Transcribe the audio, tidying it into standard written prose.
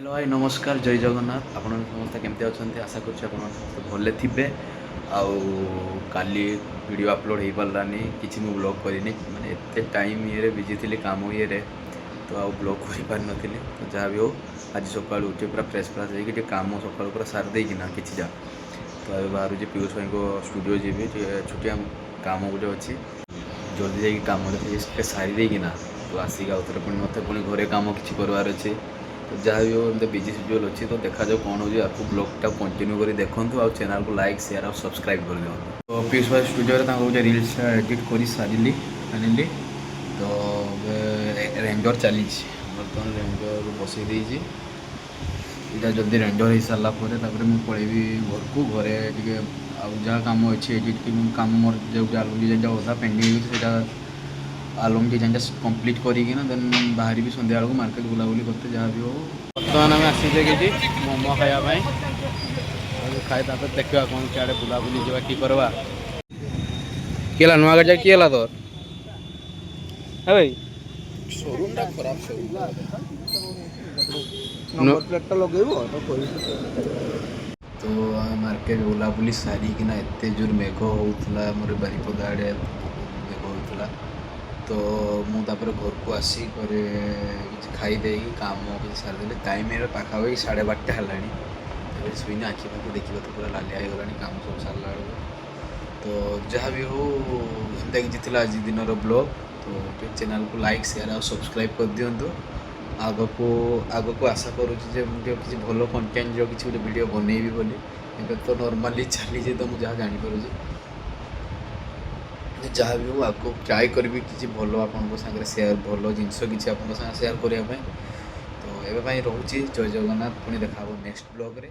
Hello भाई नमस्कार जय जगन्नाथ आपण समस्त केमती अच्छा आशा कर भले थे काली वीडियो अपलोड हो पारानी कि ब्लॉग करनी मैंने एत टाइम ये बिजी थी काम ये तो आउ ब्लॉग कर पार नी तो जहाँ भी हो आज सका उठे पूरा फ्रेश फ्राश हो कम सका पूरा सारी देना कि जा तो अब बाहर जी पीयूष भाई को स्टूडियो जी छुट्टिया काम गोटे अच्छी जल्दी जाकि कम सारी देना तो आसिक आउ थे पुणी मत पुणी घरे कम कि करार अच्छे तो जहाँ भी हो एमती बिजी सिजुअल अच्छी तो देखा जाओ कौन हो आपको ब्लॉगटा कंटिन्यू कर देखूँ आ चैनल को लाइक शेयर और सब्सक्राइब कर दिखाँ तो पीयूष भाई स्टूडियो गोटे रिल्स एडिट कर सारे आनिली तो रेंजर चली बर्तमान रेंजर बसई देती इटा जल्दी रेंजर हो सारापर मुझे पलैबी घर को घरे टे जहाँ कम अच्छे एडिट कम मोर जो आलबम डिजाइन अधा पेंडिंग होता आलबम डिजाइन कंप्लीट करना देन बाहर भी सन्ध्या बेलू मार्केट बुलाबुली करते जहाँ भी हो बर्तमान आम आसीजे कि मोमो खावाई खाए देखा कौन क्या बुलाबुली जावा कि करवा केला नुआ गाड़ी किए तोर है भाई शोरूम खराब तो मार्केट बुलाबुली सारी कि एत जोर मेघ होता मोर बारिपदा आड़े मेघ होता तो मुझे घर को आसी घरे खाईदे कम कि सारीदे टाइम पाखापाखि 12:30 है शुने आखि पाखि देखा तो पूरा लालिया हो गला कम सब सारा तो जहाँ भी हो एमती किसी आज दिन ब्लॉग तो चैनल को लाइक शेयर और सब्सक्राइब कर दिंतु आग को आशा करुँचे किसी भल कंटेंट जो किसी गोटे वीडियो बनैबी बोली तो नॉर्मली चली तो मुझे जहाँ जापर जहाँ भी हो आपको ट्राए करी कि भल आप सेयार भल जिनस कि आप सेयार करने तो ये रोचे जय जगन्नाथ पुणी देखा नेक्स्ट ब्लॉग रे।